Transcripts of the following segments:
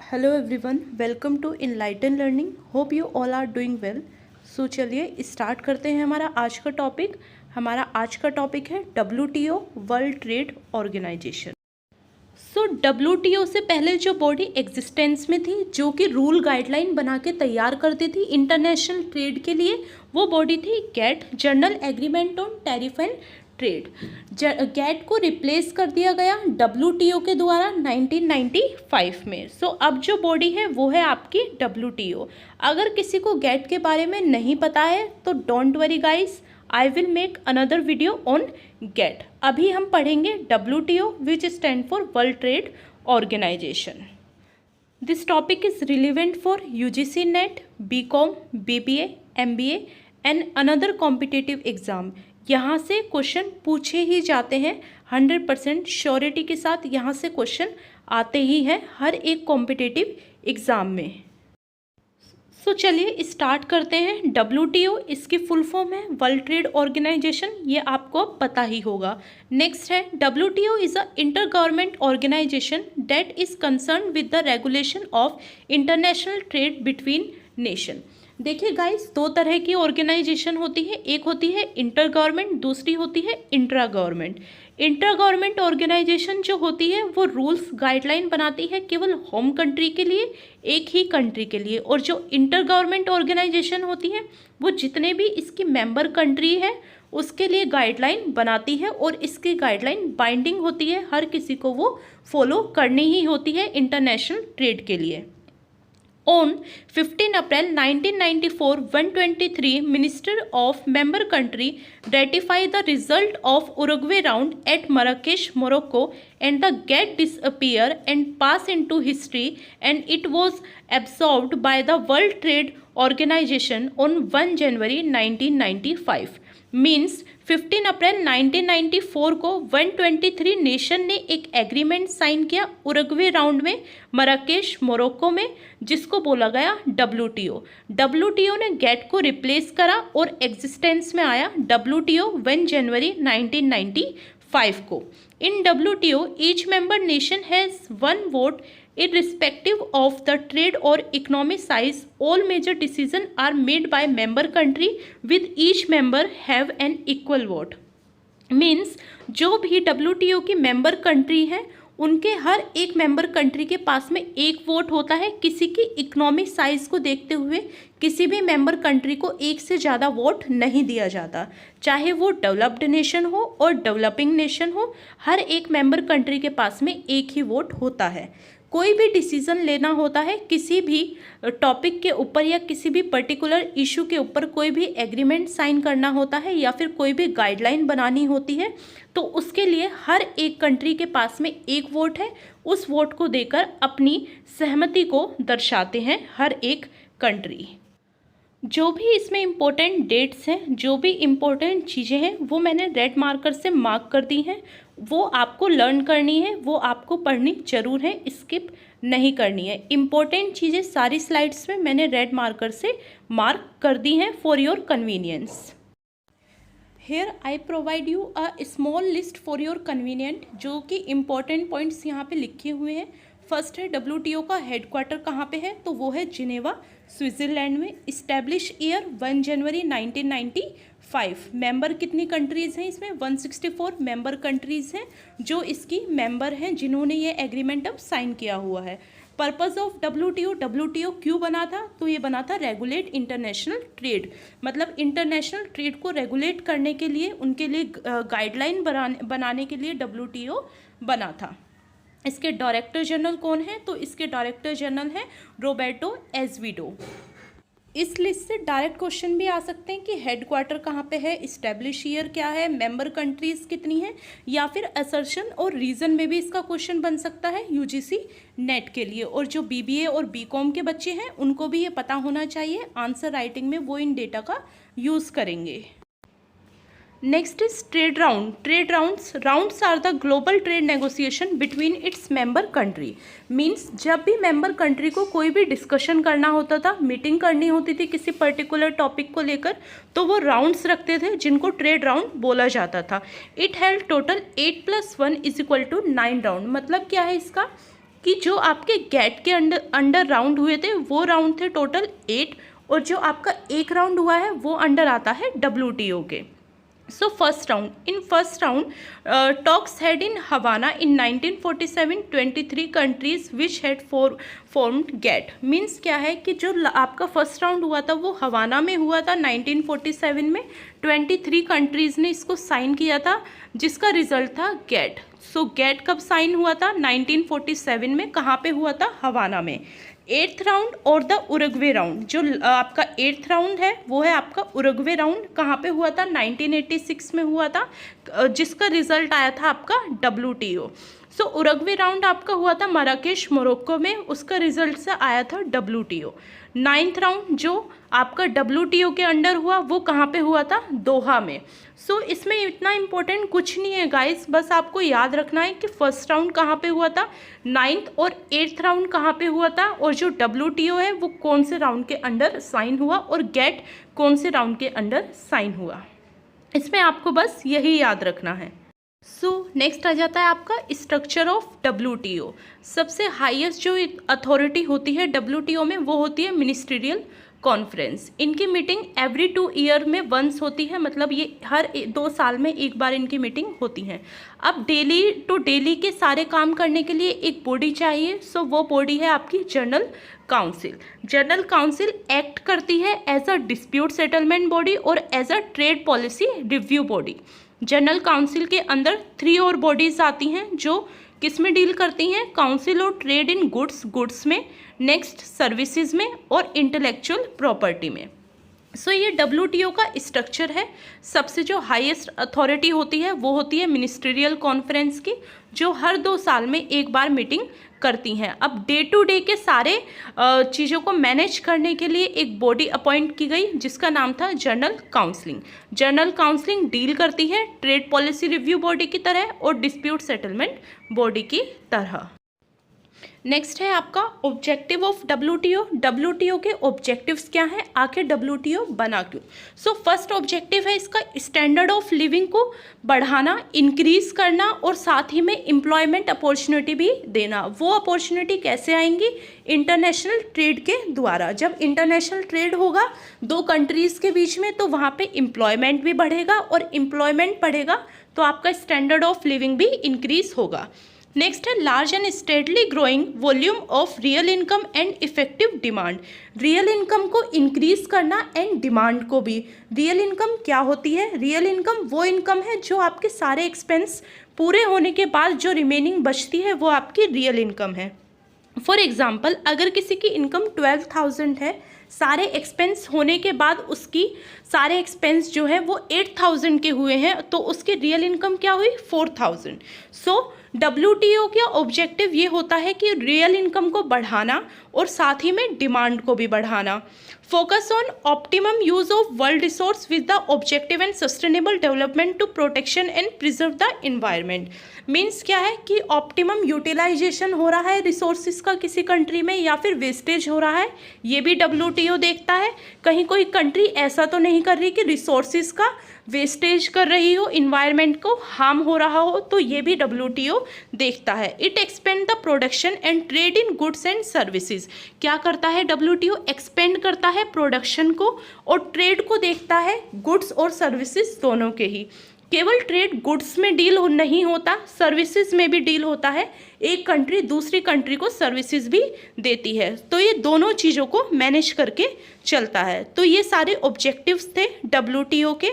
Hello everyone, welcome to enlighten learning. Hope you all are doing well. So चलिए start करते हैं हमारा आज का टॉपिक। हमारा आज का टॉपिक है WTO, वर्ल्ड ट्रेड ऑर्गेनाइजेशन। सो WTO से पहले जो बॉडी एग्जिस्टेंस में थी, जो कि रूल गाइडलाइन बना के तैयार करती थी इंटरनेशनल ट्रेड के लिए, वो बॉडी थी GATT, general agreement on tariff and trade. GATT को रिप्लेस कर दिया गया WTO के द्वारा 1995 में। सो अब जो बॉडी है वो है आपकी WTO। अगर किसी को गेट के बारे में नहीं पता है तो don't worry guys, I will make another video on GATT. अभी हम पढ़ेंगे WTO which stand for world trade organization. This topic is relevant for UGC net, BCom, BBA, MBA and another competitive exam. यहाँ से question पूछे ही जाते हैं, 100% surety के साथ यहाँ से क्वेश्चन आते ही हैं हर एक कॉम्पिटिटिव एग्ज़ाम में। सो चलिए स्टार्ट करते हैं। WTO इसकी फुल फॉर्म है वर्ल्ड ट्रेड ऑर्गेनाइजेशन, ये आपको पता ही होगा। नेक्स्ट है WTO is a inter government organization that is concern with the regulation of international trade between nation. देखिए गाइस, दो तरह की ऑर्गेनाइजेशन होती है, एक होती है इंटर गवर्नमेंट, दूसरी होती है intra government. Inter government organization जो होती है वो रूल्स गाइडलाइन बनाती है केवल होम कंट्री के लिए, एक ही कंट्री के लिए। और जो इंटर गवर्नमेंट ऑर्गेनाइजेशन होती है वो जितने भी इसकी मेंबर कंट्री है उसके लिए गाइडलाइन बनाती है, और इसकी गाइडलाइन बाइंडिंग होती है, हर किसी को वो फॉलो करनी ही होती है इंटरनेशनल ट्रेड के लिए। On 15 April 1994, 123 Minister of Member Country ratified the result of Uruguay round at Marrakesh, Morocco, and the GATT disappear and pass into history, and it was absorbed by the World Trade Organization on 1 January 1995. Means 15 अप्रैल 1994 को 123 nation ने एक agreement sign किया Uruguay round में, Marrakesh, Morocco में, जिसको बोला गया WTO। WTO ने गेट को रिप्लेस करा और एग्जिस्टेंस में आया WTO 1 जनवरी 1995 को। इन WTO each member nation has one vote irrespective of the trade or economy size. All major decisions are made by member country with each member have an equal vote. Means जो भी WTO की member country है उनके हर एक member country के पास में एक vote होता है। किसी की इकोनॉमिक साइज को देखते हुए किसी भी मेंबर कंट्री को एक से ज़्यादा वोट नहीं दिया जाता, चाहे वो डेवलप्ड नेशन हो और डेवलपिंग नेशन हो, हर एक मेंबर कंट्री के पास में एक ही वोट होता है। कोई भी डिसीज़न लेना होता है किसी भी टॉपिक के ऊपर या किसी भी पर्टिकुलर इशू के ऊपर, कोई भी एग्रीमेंट साइन करना होता है या फिर कोई भी गाइडलाइन बनानी होती है, तो उसके लिए हर एक कंट्री के पास में एक वोट है। उस वोट को देकर अपनी सहमति को दर्शाते हैं हर एक कंट्री। जो भी इसमें इम्पोर्टेंट डेट्स हैं, जो भी इम्पोर्टेंट चीज़ें हैं, वो मैंने रेड मार्कर से मार्क कर दी हैं। वो आपको लर्न करनी है, वो आपको पढ़नी जरूर है, स्किप नहीं करनी है। इम्पोर्टेंट चीज़ें सारी स्लाइड्स में मैंने रेड मार्कर से मार्क कर दी हैं for your convenience. Here I provide you a small list for your convenient, जो कि इम्पोर्टेंट पॉइंट्स यहाँ पे लिखे हुए हैं। फर्स्ट है WTO का हेडक्वार्टर कहाँ पे है, तो वो है जिनेवा, स्विट्ज़रलैंड में। इस्टेब्लिश ईयर 1 जनवरी 1995। मेंबर कितनी कंट्रीज़ हैं इसमें, 164 मेंबर कंट्रीज़ हैं जो इसकी मेंबर हैं, जिन्होंने ये एग्रीमेंट अब साइन किया हुआ है। पर्पज़ ऑफ WTO क्यों बना था, तो ये बना था रेगुलेट इंटरनेशनल ट्रेड, मतलब इंटरनेशनल ट्रेड को रेगुलेट करने के लिए, उनके लिए गाइडलाइन बनाने के लिए WTO बना था। इसके डायरेक्टर जनरल कौन है, तो इसके डायरेक्टर जनरल हैं रॉबर्टो एज़ेवेडो। इस लिस्ट से डायरेक्ट क्वेश्चन भी आ सकते हैं कि हेडक्वार्टर कहाँ पे है, इस्टेब्लिश ईयर क्या है, मेंबर कंट्रीज़ कितनी हैं, या फिर असर्शन और रीज़न में भी इसका क्वेश्चन बन सकता है UGC नेट के लिए। और जो BBA और BCom के बच्चे हैं उनको भी ये पता होना चाहिए, आंसर राइटिंग में वो इन डेटा का यूज़ करेंगे। Next is trade round. Trade rounds are the global trade negotiation between its member country. Means जब भी मेंबर कंट्री को कोई भी डिस्कशन करना होता था, मीटिंग करनी होती थी किसी पर्टिकुलर टॉपिक को लेकर, तो वो राउंड्स रखते थे जिनको ट्रेड राउंड बोला जाता था। It held total 8 + 1 = 9 round. मतलब क्या है इसका, कि जो आपके गेट के अंडर राउंड हुए थे वो राउंड थे टोटल 8, और जो आपका एक राउंड हुआ है वो अंडर आता है WTO के। So first round, talks had in Havana in 1947, 23 countries which had formed GATT। Means क्या है कि जो आपका फर्स्ट राउंड हुआ था वो हवाना में हुआ था 1947 में, 23 कंट्रीज़ ने इसको साइन किया था, जिसका रिजल्ट था GATT। सो GATT कब साइन हुआ था? 1947 में। कहाँ पे हुआ था? हवाना में। 8th राउंड और द उरुग्वे राउंड, जो आपका 8th राउंड है वो है आपका उरुग्वे राउंड। कहाँ पे हुआ था? 1986 में हुआ था, जिसका रिजल्ट आया था आपका WTO। सो उरुग्वे राउंड आपका हुआ था मराकेश मोरक्को में, उसका रिजल्ट से आया था WTO। 9th राउंड जो आपका WTO के अंडर हुआ वो कहाँ पे हुआ था? दोहा में। सो इसमें इतना इम्पोर्टेंट कुछ नहीं है गाइस, बस आपको याद रखना है कि फर्स्ट राउंड कहाँ पे हुआ था, 9th और 8th राउंड कहाँ पे हुआ था, और जो WTO है वो कौन से राउंड के अंडर साइन हुआ, और GATT कौन से राउंड के अंडर साइन हुआ। इसमें आपको बस यही याद रखना है। सो नेक्स्ट आ जाता है आपका स्ट्रक्चर ऑफ WTO। सबसे हाईएस्ट जो अथॉरिटी होती है WTO में वो होती है मिनिस्ट्रियल कॉन्फ्रेंस। इनकी मीटिंग एवरी 2 ईयर में वंस होती है, मतलब ये हर 2 साल में एक बार इनकी मीटिंग होती है। अब डेली टू डेली के सारे काम करने के लिए एक बॉडी चाहिए, सो वो बॉडी है आपकी general council. General council act करती है as a dispute settlement body और as a trade policy review body. General council के अंदर 3 और बॉडीज आती हैं जो किस में डील करती हैं? Council of trade in goods में, नेक्स्ट सर्विसेज में, और इंटेलेक्चुअल प्रॉपर्टी में। सो ये WTO का स्ट्रक्चर है। सबसे जो हाईएस्ट अथॉरिटी होती है वो होती है मिनिस्ट्रियल कॉन्फ्रेंस की, जो हर 2 साल में एक बार मीटिंग करती हैं। अब डे टू डे के सारे चीज़ों को मैनेज करने के लिए एक बॉडी अपॉइंट की गई जिसका नाम था general counselling. General counselling deal करती है ट्रेड पॉलिसी रिव्यू बॉडी की तरह और डिस्प्यूट सेटलमेंट बॉडी की तरह। नेक्स्ट है आपका ऑब्जेक्टिव ऑफ WTO के ऑब्जेक्टिव्स क्या हैं, आखिर WTO बना क्यों। सो फर्स्ट ऑब्जेक्टिव है इसका स्टैंडर्ड ऑफ लिविंग को बढ़ाना, इंक्रीज करना, और साथ ही में एम्प्लॉयमेंट अपॉर्चुनिटी भी देना। वो अपॉर्चुनिटी कैसे आएंगी? इंटरनेशनल ट्रेड के द्वारा। जब इंटरनेशनल ट्रेड होगा 2 कंट्रीज़ के बीच में तो वहाँ पे एम्प्लॉयमेंट भी बढ़ेगा, और एम्प्लॉयमेंट बढ़ेगा तो आपका स्टैंडर्ड ऑफ लिविंग भी इंक्रीज होगा। नेक्स्ट है large and steadily growing volume of real income and effective demand. Real income को इंक्रीज करना एंड डिमांड को भी। रियल इनकम क्या होती है? रियल इनकम वो इनकम है जो आपके सारे एक्सपेंस पूरे होने के बाद जो रिमेनिंग बचती है वो आपकी रियल इनकम है। फॉर एग्जाम्पल, अगर किसी की इनकम 12,000 है, सारे एक्सपेंस होने के बाद उसकी सारे एक्सपेंस जो है वो 8,000 के हुए हैं, तो उसकी रियल इनकम क्या हुई? 4,000। सो WTO का ऑब्जेक्टिव ये होता है कि रियल इनकम को बढ़ाना और साथ ही में डिमांड को भी बढ़ाना। Focus on optimum use of world resource with the objective and sustainable development to protection and preserve the environment. Means क्या है कि ऑप्टिमम यूटिलाइजेशन हो रहा है रिसोर्सेज का किसी कंट्री में, या फिर वेस्टेज हो रहा है, ये भी WTO देखता है। कहीं कोई कंट्री ऐसा तो नहीं कर रही कि रिसोर्सेज का वेस्टेज कर रही हो, इन्वायरमेंट को हार्म हो रहा हो, तो ये भी WTO देखता है। It expand the production and trade in goods and services. क्या करता है WTO? एक्सपेंड करता है प्रोडक्शन को और ट्रेड को देखता है, गुड्स और सर्विसेज दोनों के ही। केवल ट्रेड गुड्स में डील नहीं होता, सर्विसेज में भी डील होता है। एक कंट्री दूसरी कंट्री को सर्विसेज भी देती है, तो ये दोनों चीज़ों को मैनेज करके चलता है। तो ये सारे ऑब्जेक्टिव्स थे WTO के।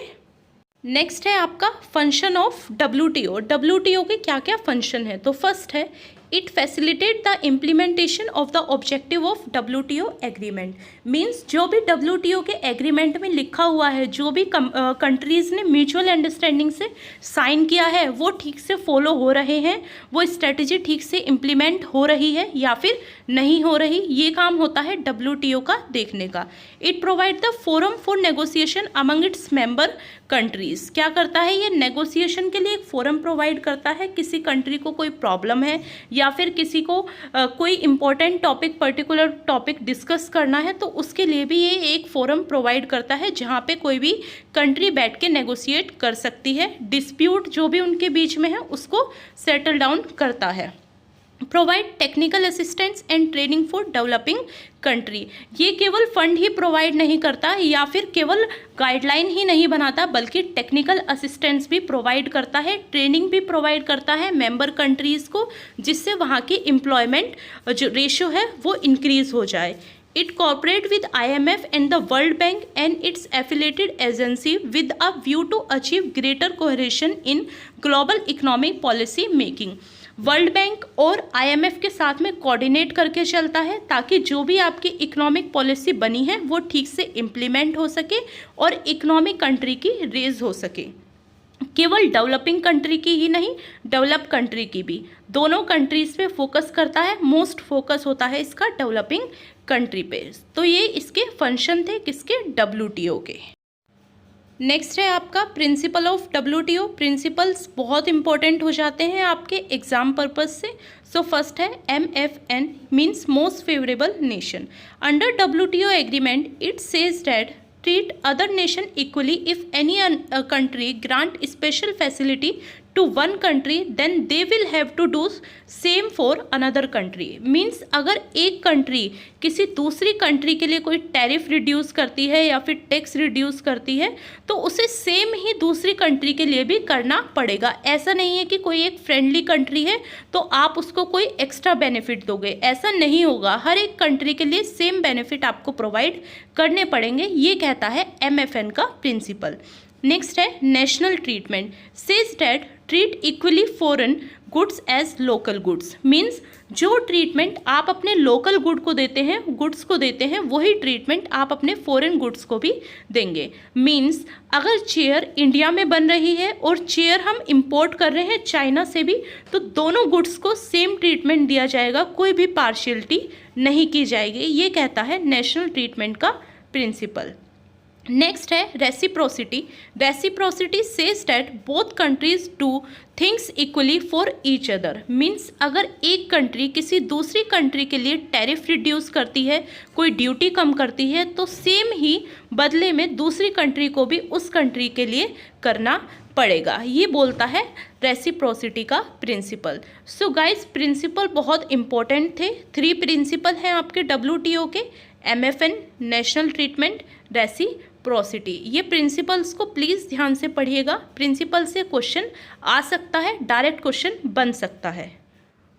नेक्स्ट है आपका फंक्शन ऑफ WTO के क्या क्या फंक्शन है। तो फर्स्ट है it facilitate the implementation of the objective of WTO agreement. Means जो भी WTO के एग्रीमेंट में लिखा हुआ है, जो भी कंट्रीज़ ने म्यूचुअल अंडरस्टैंडिंग से साइन किया है वो ठीक से फॉलो हो रहे हैं, वो स्ट्रेटजी ठीक से इम्प्लीमेंट हो रही है या फिर नहीं हो रही, ये काम होता है WTO का देखने का। It provide the forum for negotiation among its member countries. क्या करता है ये? नेगोशिएशन के लिए एक फोरम प्रोवाइड करता है। किसी कंट्री को कोई प्रॉब्लम है या फिर किसी को कोई important topic, particular topic discuss करना है, तो उसके लिए भी ये एक फोरम प्रोवाइड करता है जहाँ पे कोई भी कंट्री बैठ के नेगोशिएट कर सकती है। डिस्प्यूट जो भी उनके बीच में है उसको सेटल डाउन करता है। Provide technical assistance and training for developing country. ये केवल फंड ही प्रोवाइड नहीं करता या फिर केवल गाइडलाइन ही नहीं बनाता, बल्कि टेक्निकल असिस्टेंस भी प्रोवाइड करता है, ट्रेनिंग भी प्रोवाइड करता है मेंबर कंट्रीज़ को, जिससे वहाँ की एम्प्लॉयमेंट जो रेशियो है वो इंक्रीज़ हो जाए। It cooperate with IMF and the World Bank and its affiliated agency with a view to achieve greater cohesion in global economic policy making। World bank और IMF के साथ में कोऑर्डिनेट करके चलता है ताकि जो भी आपकी इकोनॉमिक पॉलिसी बनी है वो ठीक से इम्प्लीमेंट हो सके और इकोनॉमिक कंट्री की रेज हो सके। केवल डेवलपिंग कंट्री की ही नहीं, डेवलप कंट्री की भी, दोनों कंट्रीज पे फोकस करता है। मोस्ट फोकस होता है इसका डेवलपिंग कंट्री पे। तो ये इसके फंक्शन थे किसके, WTO के। नेक्स्ट है आपका प्रिंसिपल ऑफ WTO। प्रिंसिपल्स बहुत इंपॉर्टेंट हो जाते हैं आपके एग्जाम पर्पज से। सो फर्स्ट है MFN means most favourable nation. Under WTO agreement it says that treat other nation equally if any country grant special facility to one country then they will have to do same for another country। Means अगर एक country किसी दूसरी country के लिए कोई tariff reduce करती है या फिर टैक्स रिड्यूस करती है तो उसे सेम ही दूसरी कंट्री के लिए भी करना पड़ेगा। ऐसा नहीं है कि कोई एक फ्रेंडली कंट्री है तो आप उसको कोई एक्स्ट्रा बेनिफिट दोगे, ऐसा नहीं होगा। हर एक कंट्री के लिए सेम बेनिफिट आपको प्रोवाइड करने पड़ेंगे, ये कहता है MFN का प्रिंसिपल। नेक्स्ट है national treatment. Says that treat equally foreign goods as local goods. Means जो ट्रीटमेंट आप अपने लोकल गुड को देते हैं, गुड्स को देते हैं, वही ट्रीटमेंट आप अपने फॉरेन गुड्स को भी देंगे। मीन्स अगर चेयर इंडिया में बन रही है और चेयर हम इंपोर्ट कर रहे हैं चाइना से भी, तो दोनों गुड्स को सेम ट्रीटमेंट दिया जाएगा, कोई भी पार्शियलिटी नहीं की जाएगी। ये कहता है नेशनल ट्रीटमेंट का प्रिंसिपल। नेक्स्ट है reciprocity. Reciprocity says that both countries do things equally for each other. Means अगर एक कंट्री किसी दूसरी कंट्री के लिए टैरिफ रिड्यूस करती है, कोई ड्यूटी कम करती है, तो सेम ही बदले में दूसरी कंट्री को भी उस कंट्री के लिए करना पड़ेगा। ये बोलता है रेसिप्रोसिटी का प्रिंसिपल। सो गाइस प्रिंसिपल बहुत इंपॉर्टेंट थे। 3 प्रिंसिपल हैं आपके WTO के, MFN, नेशनल ट्रीटमेंट, रेसिप्रोसिटी। ये प्रिंसिपल्स को प्लीज़ ध्यान से पढ़िएगा। प्रिंसिपल से क्वेश्चन आ सकता है, डायरेक्ट क्वेश्चन बन सकता है।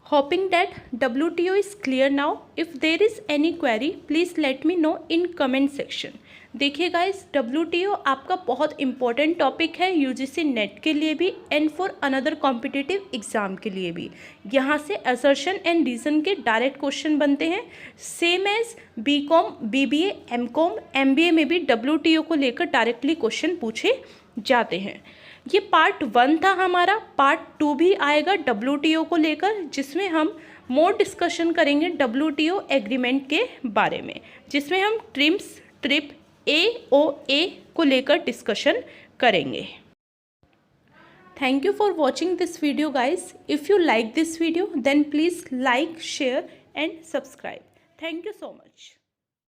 Hoping that WTO is clear now. If there is any query please let me know in comment section. देखिए गाइस WTO आपका बहुत इंपॉर्टेंट टॉपिक है UGC नेट के लिए भी and for another competitive exam के लिए भी। यहाँ से असर्शन एंड रीज़न के डायरेक्ट क्वेश्चन बनते हैं, same as BCom, BBA, MCom, MBA में भी WTO को लेकर डायरेक्टली क्वेश्चन पूछे जाते हैं। ये पार्ट 1 था हमारा। पार्ट 2 भी आएगा WTO को लेकर, जिसमें हम मोर डिस्कशन करेंगे WTO एग्रीमेंट के बारे में, जिसमें हम ट्रिम्स, ट्रिप, AOA को लेकर डिस्कशन करेंगे। Thank you for watching this video guys. If you like this video then please like, share and subscribe. Thank you so much.